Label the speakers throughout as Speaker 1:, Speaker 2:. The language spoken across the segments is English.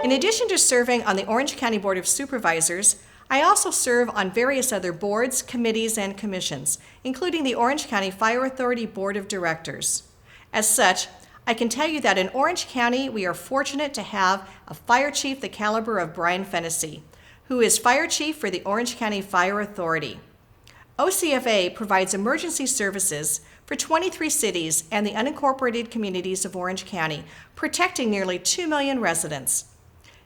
Speaker 1: In addition to serving on the Orange County Board of Supervisors, I also serve on various other boards, committees, and commissions, including the Orange County Fire Authority Board of Directors. As such, I can tell you that in Orange County, we are fortunate to have a fire chief the caliber of Brian Fennessy, who is fire chief for the Orange County Fire Authority. OCFA provides emergency services for 23 cities and the unincorporated communities of Orange County, protecting nearly 2 million residents.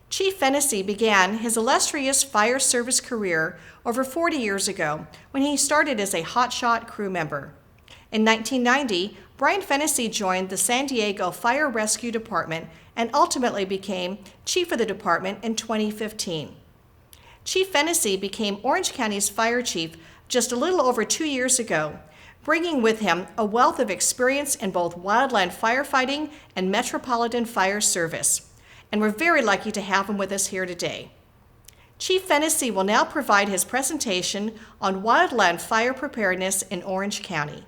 Speaker 1: Chief Fennessy began his illustrious fire service career over 40 years ago when he started as a hotshot crew member. In 1990, Brian Fennessy joined the San Diego Fire Rescue Department and ultimately became chief of the department in 2015. Chief Fennessy became Orange County's fire chief just a little over 2 years ago, bringing with him a wealth of experience in both wildland firefighting and metropolitan fire service. And we're very lucky to have him with us here today. Chief Fennessy will now provide his presentation on wildland fire preparedness in Orange County.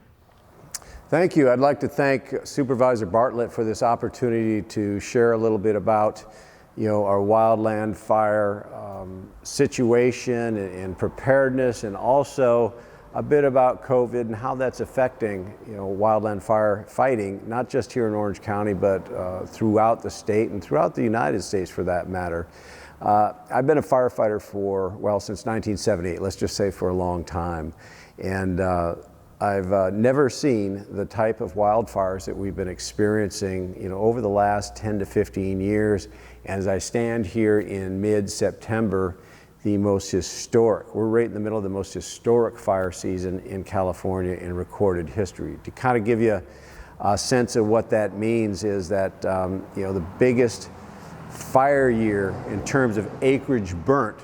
Speaker 2: Thank you. I'd like to thank Supervisor Bartlett for this opportunity to share a little bit about our wildland fire situation and preparedness, and also a bit about COVID and how that's affecting wildland fire fighting, not just here in Orange County, but throughout the state and throughout the United States for that matter. I've been a firefighter since 1978, let's just say for a long time. And I've never seen the type of wildfires that we've been experiencing over the last 10 to 15 years. As I stand here in mid-September, the most historic, we're right in the middle of the most historic fire season in California in recorded history. To kind of give you a sense of what that means is that the biggest fire year in terms of acreage burnt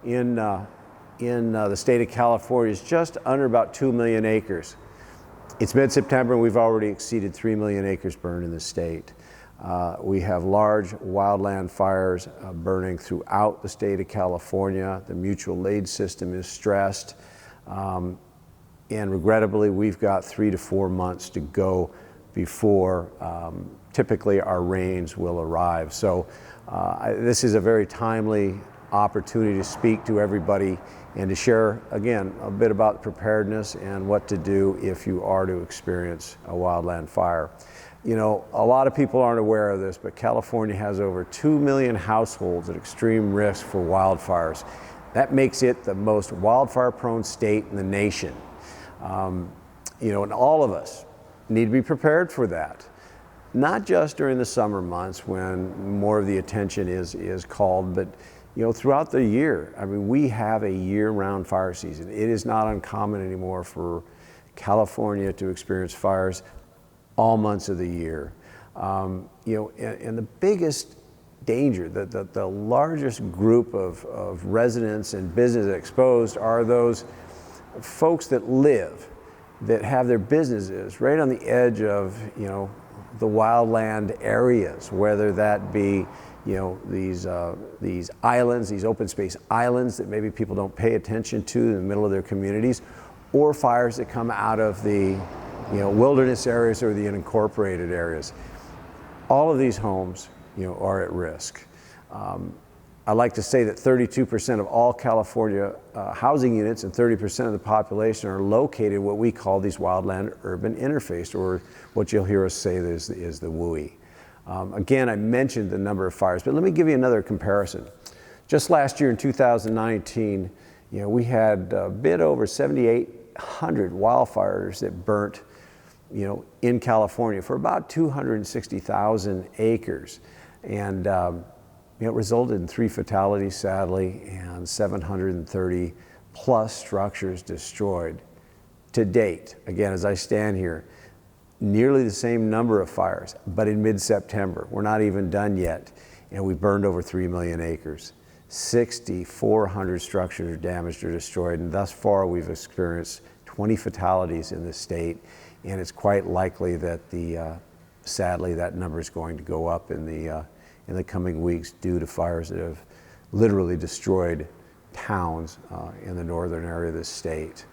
Speaker 2: in the state of California is just under about 2 million acres. It's mid-September and we've already exceeded 3 million acres burned in the state. We have large wildland fires burning throughout the state of California. The mutual aid system is stressed. And regrettably, we've got 3 to 4 months to go before typically our rains will arrive. So this is a very timely opportunity to speak to everybody and to share, again, a bit about preparedness and what to do if you are to experience a wildland fire. A lot of people aren't aware of this, but California has over 2 million households at extreme risk for wildfires. That makes it the most wildfire-prone state in the nation. And all of us need to be prepared for that. Not just during the summer months when more of the attention is called, but throughout the year. I mean, we have a year-round fire season. It is not uncommon anymore for California to experience fires all months of the year. And the biggest danger, the largest group of residents and businesses exposed are those folks that have their businesses right on the edge of, the wildland areas, whether that be, these islands, these open space islands that maybe people don't pay attention to in the middle of their communities, or fires that come out of the wilderness areas or the unincorporated areas. All of these homes, are at risk. I like to say that 32% of all California housing units and 30% of the population are located what we call these wildland urban interface, or what you'll hear us say is the WUI. Again, I mentioned the number of fires, but let me give you another comparison. Just last year in 2019, we had a bit over 7,800 wildfires that burnt in California for about 260,000 acres. And it resulted in 3 fatalities, sadly, and 730 plus structures destroyed. To date, again, as I stand here, nearly the same number of fires, but in mid-September. We're not even done yet, and we burned over 3 million acres. 6,400 structures are damaged or destroyed, and thus far we've experienced 20 fatalities in the state. And it's quite likely that sadly, that number is going to go up in the coming weeks due to fires that have literally destroyed towns in the northern area of the state.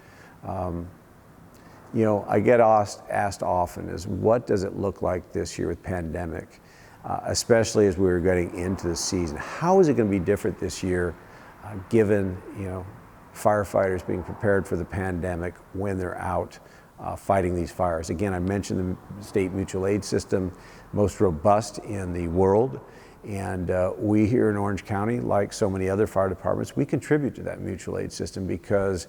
Speaker 2: I get asked often is, what does it look like this year with pandemic? especially as we were getting into the season. How is it going to be different this year, given firefighters being prepared for the pandemic when they're out fighting these fires? Again, I mentioned the state mutual aid system, most robust in the world. And we here in Orange County, like so many other fire departments, we contribute to that mutual aid system because,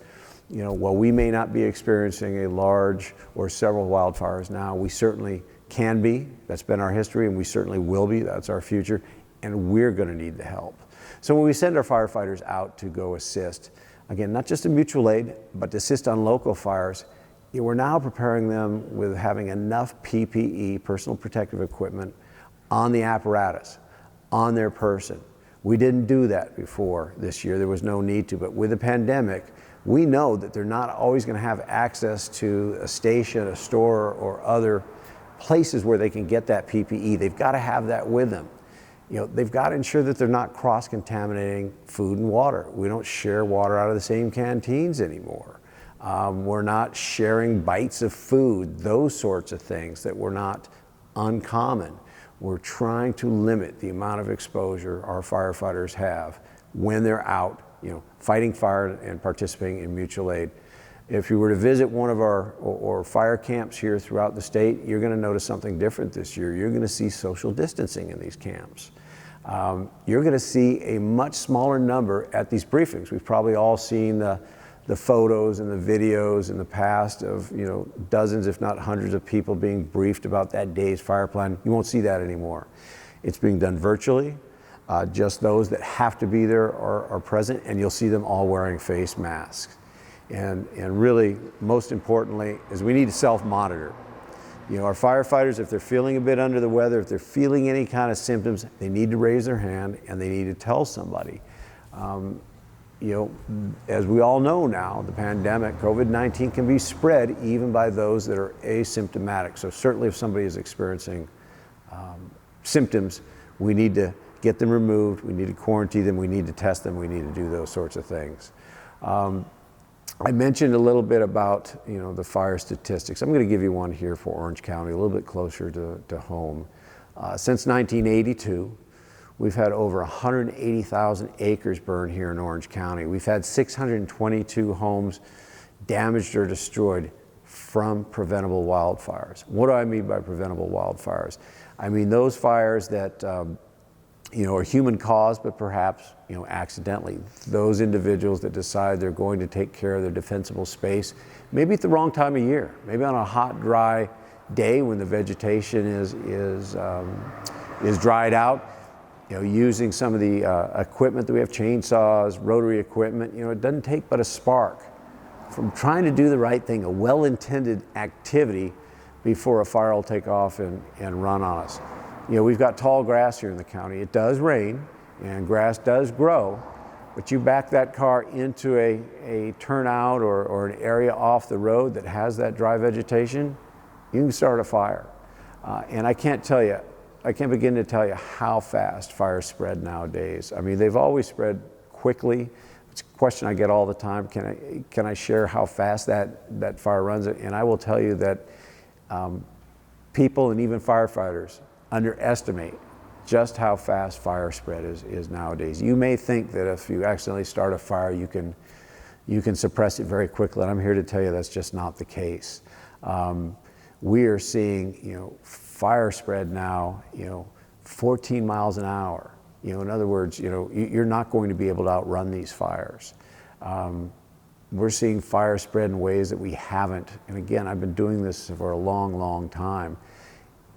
Speaker 2: while we may not be experiencing a large or several wildfires now, we certainly can be. That's been our history, and we certainly will be. That's our future, and we're going to need the help. So when we send our firefighters out to go assist, again, not just in mutual aid, but to assist on local fires, we're now preparing them with having enough PPE, personal protective equipment, on the apparatus, on their person. We didn't do that before this year. There was no need to, but with the pandemic, we know that they're not always going to have access to a station, a store, or other places where they can get that PPE. They've got to have that with them. They've got to ensure that they're not cross-contaminating food and water. We don't share water out of the same canteens anymore. We're not sharing bites of food, those sorts of things that were not uncommon. We're trying to limit the amount of exposure our firefighters have when they're out, fighting fire and participating in mutual aid. If you were to visit one of our fire camps here throughout the state, you're going to notice something different this year. You're going to see social distancing in these camps. You're going to see a much smaller number at these briefings. We've probably all seen the photos and the videos in the past of dozens, if not hundreds, of people being briefed about that day's fire plan. You won't see that anymore. It's being done virtually. Just those that have to be there are present, and you'll see them all wearing face masks. And really, most importantly, is we need to self-monitor. Our firefighters, if they're feeling a bit under the weather, if they're feeling any kind of symptoms, they need to raise their hand and they need to tell somebody. As we all know now, the pandemic, COVID-19 can be spread even by those that are asymptomatic. So certainly if somebody is experiencing symptoms, we need to get them removed, we need to quarantine them, we need to test them, we need to do those sorts of things. I mentioned a little bit about the fire statistics. I'm going to give you one here for Orange County, a little bit closer to home. Since 1982, we've had over 180,000 acres burned here in Orange County. We've had 622 homes damaged or destroyed from preventable wildfires. What do I mean by preventable wildfires? I mean those fires that are human caused, but perhaps accidentally. Those individuals that decide they're going to take care of their defensible space, maybe at the wrong time of year, maybe on a hot, dry day when the vegetation is dried out. Using some of the equipment that we have, chainsaws, rotary equipment, it doesn't take but a spark from trying to do the right thing, a well-intended activity, before a fire will take off and run on us. We've got tall grass here in the county. It does rain and grass does grow, but you back that car into a turnout or an area off the road that has that dry vegetation, you can start a fire. And I can't begin to tell you how fast fires spread nowadays. I mean, they've always spread quickly. It's a question I get all the time. Can I share how fast that fire runs? And I will tell you that people and even firefighters underestimate just how fast fire spread is nowadays. You may think that if you accidentally start a fire, you can suppress it very quickly, and I'm here to tell you that's just not the case. We are seeing, fire spread now, 14 miles an hour. In other words, you're not going to be able to outrun these fires. We're seeing fire spread in ways that we haven't. And again, I've been doing this for a long, long time.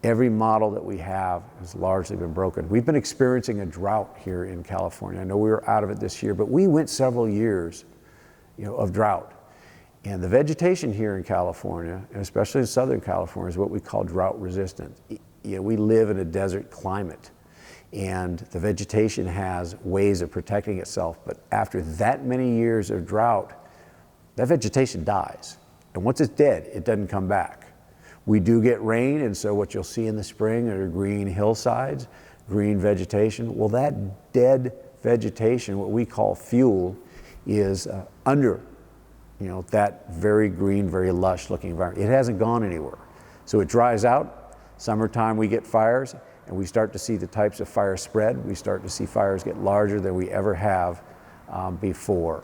Speaker 2: Every model that we have has largely been broken. We've been experiencing a drought here in California. I know we were out of it this year, but we went several years, of drought. And the vegetation here in California, and especially in Southern California, is what we call drought resistant. We live in a desert climate, and the vegetation has ways of protecting itself. But after that many years of drought, that vegetation dies. And once it's dead, it doesn't come back. We do get rain, and so what you'll see in the spring are green hillsides, green vegetation. Well, that dead vegetation, what we call fuel, is under that very green, very lush looking environment. It hasn't gone anywhere. So it dries out. Summertime we get fires. and we start to see the types of fire spread, we start to see fires get larger than we ever have before.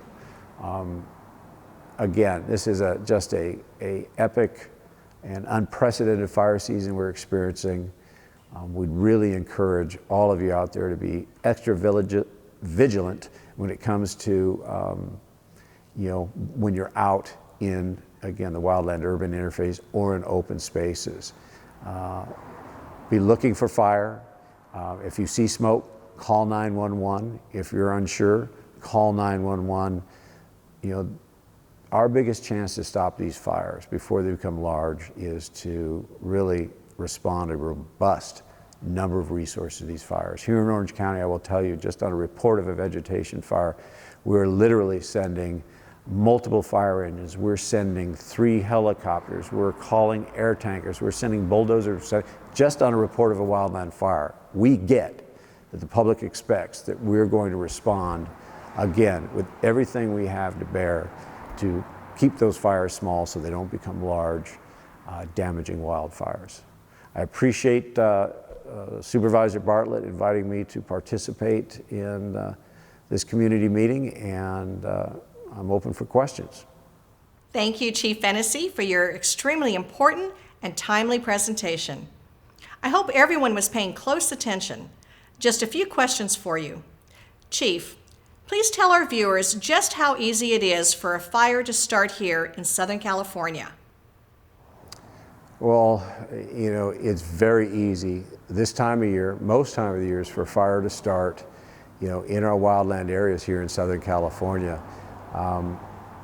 Speaker 2: Again, this is just a epic and unprecedented fire season we're experiencing. We'd really encourage all of you out there to be extra vigilant when it comes to, when you're out in, again, the wildland-urban interface or in open spaces. Be looking for fire. If you see smoke, call 911. If you're unsure, call 911. Our biggest chance to stop these fires before they become large is to really respond to a robust number of resources to these fires. Here in Orange County, I will tell you, just on a report of a vegetation fire, we're literally sending multiple fire engines. We're sending 3 helicopters. We're calling air tankers. We're sending bulldozers just on a report of a wildland fire. We get that the public expects that we're going to respond, again, with everything we have to bear to keep those fires small so they don't become large, damaging wildfires. I appreciate Supervisor Bartlett inviting me to participate in this community meeting, and I'm open for questions.
Speaker 1: Thank you, Chief Fennessy, for your extremely important and timely presentation. I hope everyone was paying close attention. Just a few questions for you. Chief, please tell our viewers just how easy it is for a fire to start here in Southern California.
Speaker 2: Well, it's very easy this time of year, most time of the years, for a fire to start, in our wildland areas here in Southern California.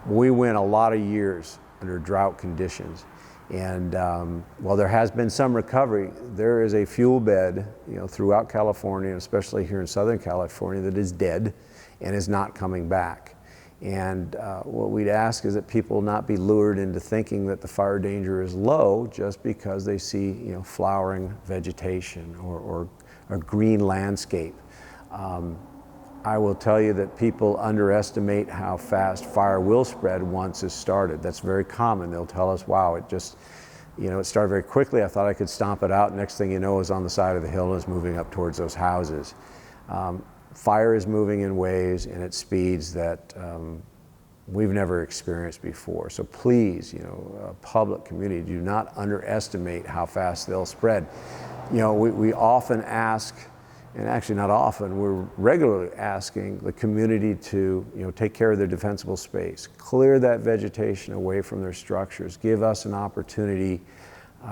Speaker 2: We went a lot of years under drought conditions, and while there has been some recovery, there is a fuel bed, throughout California, and especially here in Southern California, that is dead and is not coming back. And what we'd ask is that people not be lured into thinking that the fire danger is low just because they see, flowering vegetation or a green landscape. I will tell you that people underestimate how fast fire will spread once it's started. That's very common. They'll tell us, wow, it just, it started very quickly. I thought I could stomp it out. Next thing you know, it's on the side of the hill and is moving up towards those houses. Fire is moving in ways and at speeds that we've never experienced before. So please, public community, do not underestimate how fast they'll spread. We often ask, and actually not often, we're regularly asking the community to take care of their defensible space, clear that vegetation away from their structures, give us an opportunity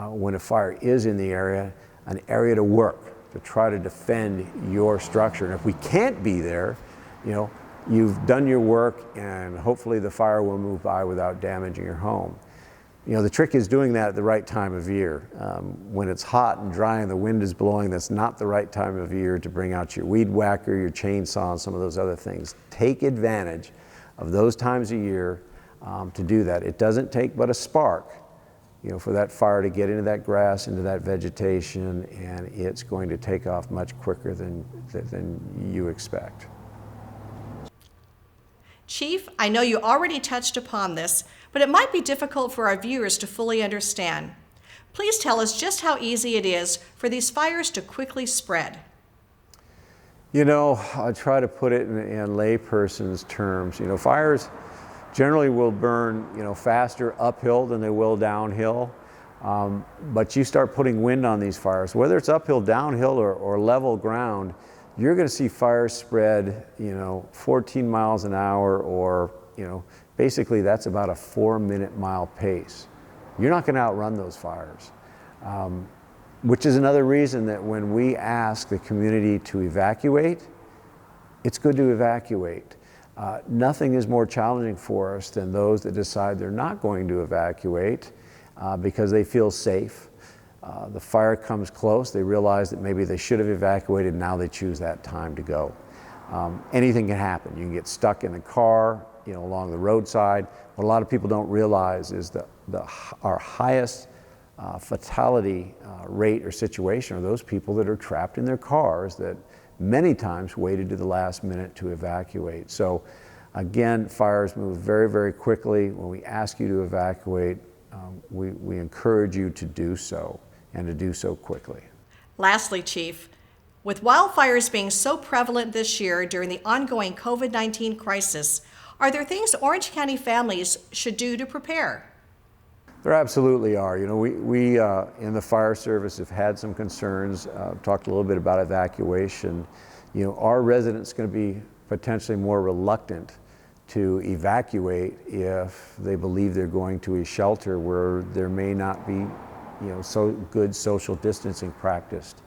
Speaker 2: when a fire is in the area, an area to work, to try to defend your structure. And if we can't be there, you've done your work and hopefully the fire will move by without damaging your home. The trick is doing that at the right time of year. When it's hot and dry and the wind is blowing, that's not the right time of year to bring out your weed whacker, your chainsaw, and some of those other things. Take advantage of those times of year to do that. It doesn't take but a spark, for that fire to get into that grass, into that vegetation, and it's going to take off much quicker than you expect.
Speaker 1: Chief, I know you already touched upon this, but it might be difficult for our viewers to fully understand. Please tell us just how easy it is for these fires to quickly spread.
Speaker 2: I try to put it in layperson's terms. Fires generally will burn, faster uphill than they will downhill. But you start putting wind on these fires, whether it's uphill, downhill, or level ground, you're going to see fires spread, 14 miles an hour, or, basically that's about a 4-minute-mile pace. You're not going to outrun those fires, which is another reason that when we ask the community to evacuate, it's good to evacuate. Nothing is more challenging for us than those that decide they're not going to evacuate because they feel safe. The fire comes close, they realize that maybe they should have evacuated, now they choose that time to go. Anything can happen. You can get stuck in the car, along the roadside. What a lot of people don't realize is that our highest fatality rate or situation are those people that are trapped in their cars that many times waited to the last minute to evacuate. So again, fires move very, very quickly. When we ask you to evacuate, we encourage you to do so, and to do so quickly.
Speaker 1: Lastly, Chief, with wildfires being so prevalent this year during the ongoing COVID-19 crisis, are there things Orange County families should do to prepare?
Speaker 2: There absolutely are. You know, we in the fire service have had some concerns, talked a little bit about evacuation. You know, our residents going to be potentially more reluctant to evacuate if they believe they're going to a shelter where there may not be, so good social distancing practiced.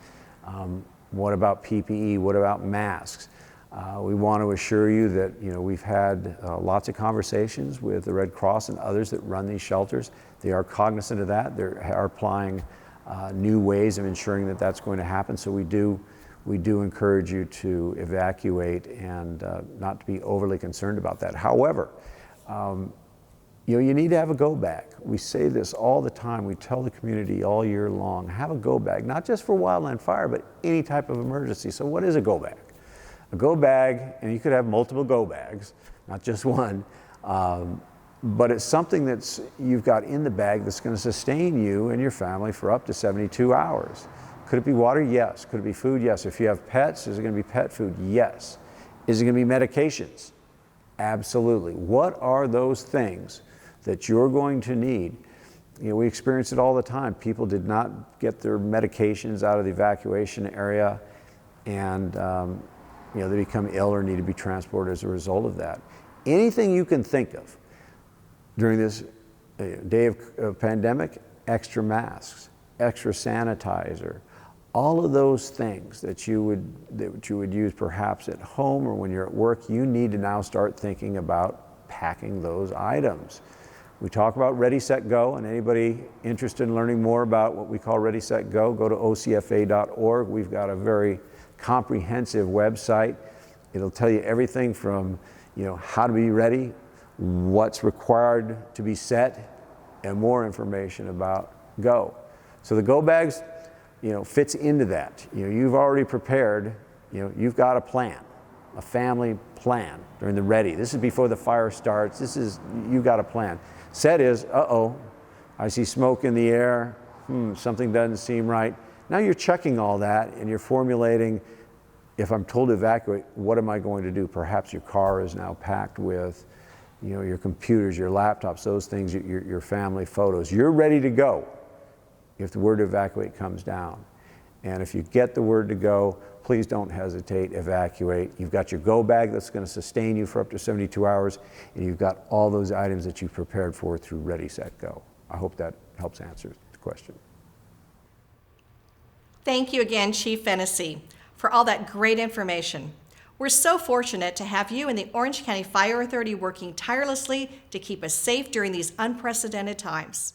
Speaker 2: What about PPE? What about masks? We want to assure you that we've had lots of conversations with the Red Cross and others that run these shelters. They are cognizant of that. They are applying new ways of ensuring that that's going to happen. So we do encourage you to evacuate and not to be overly concerned about that. However, you need to have a go bag. We say this all the time. We tell the community all year long, have a go bag, not just for wildland fire, but any type of emergency. So what is a go bag? A go bag, and you could have multiple go bags, not just one, but it's something that's you've got in the bag that's going to sustain you and your family for up to 72 hours. Could it be water? Yes. Could it be food? Yes. If you have pets, is it going to be pet food? Yes. Is it going to be medications? Absolutely. What are those things that you're going to need? We experience it all the time. People did not get their medications out of the evacuation area, and they become ill or need to be transported as a result of that. Anything you can think of during this day of pandemic, extra masks, extra sanitizer, all of those things that you would use perhaps at home or when you're at work, you need to now start thinking about packing those items. We talk about Ready, Set, Go, and anybody interested in learning more about what we call Ready, Set, Go, go to ocfa.org. We've got a very comprehensive website. It'll tell you everything from how to be ready, what's required to be set, and more information about Go. So the Go bags, fits into that. You've already prepared. You've got a plan, a family plan during the ready. This is before the fire starts. You've got a plan. Set is, I see smoke in the air. Something doesn't seem right. Now you're checking all that and you're formulating, if I'm told to evacuate, what am I going to do? Perhaps your car is now packed with, your computers, your laptops, those things, your family photos. You're ready to go if the word to evacuate comes down. And if you get the word to go, please don't hesitate, evacuate. You've got your go bag that's going to sustain you for up to 72 hours, and you've got all those items that you've prepared for through Ready, Set, Go. I hope that helps answer the question.
Speaker 1: Thank you again, Chief Fennessy, for all that great information. We're so fortunate to have you and the Orange County Fire Authority working tirelessly to keep us safe during these unprecedented times.